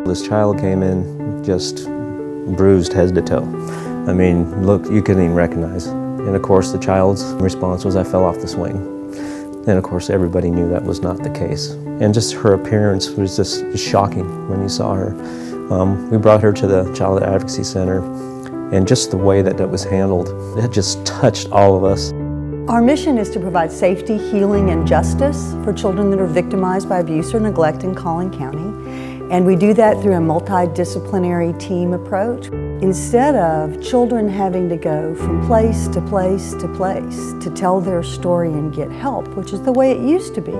This child came in just bruised head to toe. I mean, look, you couldn't even recognize. And of course, the child's response was, "I fell off the swing." And of course, everybody knew that was not the case. And just her appearance was just shocking when you saw her. We brought her to the Child Advocacy Center, and just the way that was handled, it just touched all of us. Our mission is to provide safety, healing, and justice for children that are victimized by abuse or neglect in Collin County. And we do that through a multidisciplinary team approach. Instead of children having to go from place to place to place to tell their story and get help, which is the way it used to be,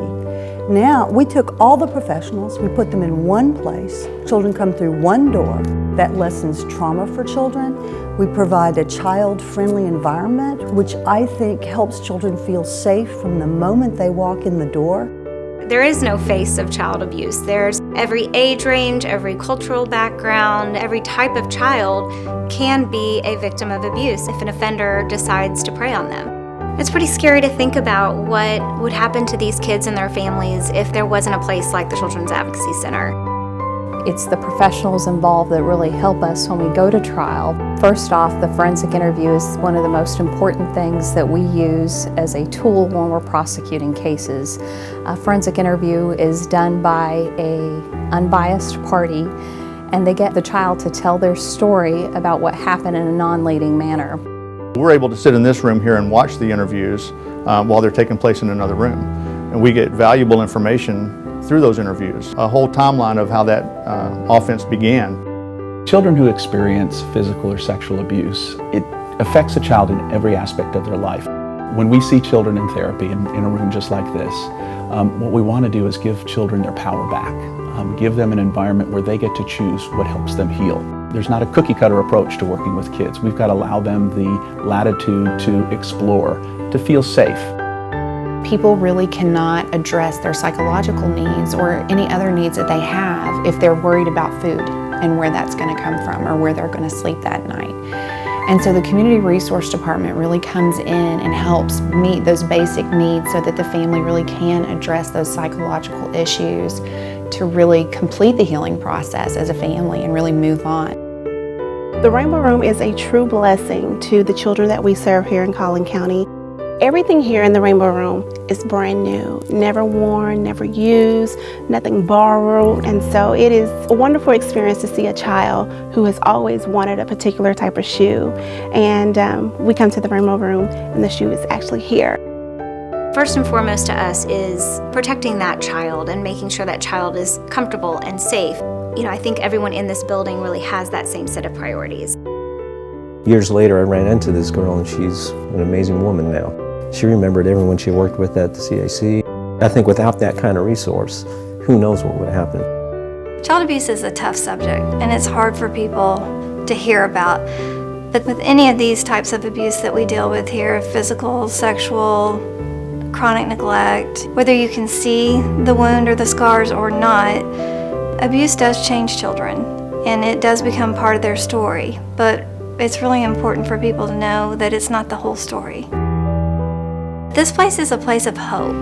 now we took all the professionals, we put them in one place. Children come through one door. That lessens trauma for children. We provide a child-friendly environment, which I think helps children feel safe from the moment they walk in the door. There is no face of child abuse. There's every age range, every cultural background, every type of child can be a victim of abuse if an offender decides to prey on them. It's pretty scary to think about what would happen to these kids and their families if there wasn't a place like the Children's Advocacy Center. It's the professionals involved that really help us when we go to trial. First off, the forensic interview is one of the most important things that we use as a tool when we're prosecuting cases. A forensic interview is done by an unbiased party, and they get the child to tell their story about what happened in a non-leading manner. We're able to sit in this room here and watch the interviews while they're taking place in another room. And we get valuable information through those interviews, a whole timeline of how that offense began. Children who experience physical or sexual abuse, it affects a child in every aspect of their life. When we see children in therapy in a room just like this, what we want to do is give children their power back, give them an environment where they get to choose what helps them heal. There's not a cookie-cutter approach to working with kids. We've got to allow them the latitude to explore, to feel safe. People really cannot address their psychological needs or any other needs that they have if they're worried about food and where that's going to come from or where they're going to sleep that night. And so the Community Resource Department really comes in and helps meet those basic needs so that the family really can address those psychological issues to really complete the healing process as a family and really move on. The Rainbow Room is a true blessing to the children that we serve here in Collin County. Everything here in the Rainbow Room is brand new, never worn, never used, nothing borrowed. And so it is a wonderful experience to see a child who has always wanted a particular type of shoe. And we come to the Rainbow Room and the shoe is actually here. First and foremost to us is protecting that child and making sure that child is comfortable and safe. You know, I think everyone in this building really has that same set of priorities. Years later, I ran into this girl, and she's an amazing woman now. She remembered everyone she worked with at the CAC. I think without that kind of resource, who knows what would happen. Child abuse is a tough subject, and it's hard for people to hear about. But with any of these types of abuse that we deal with here, physical, sexual, chronic neglect, whether you can see the wound or the scars or not, abuse does change children, and it does become part of their story. But it's really important for people to know that it's not the whole story. This place is a place of hope.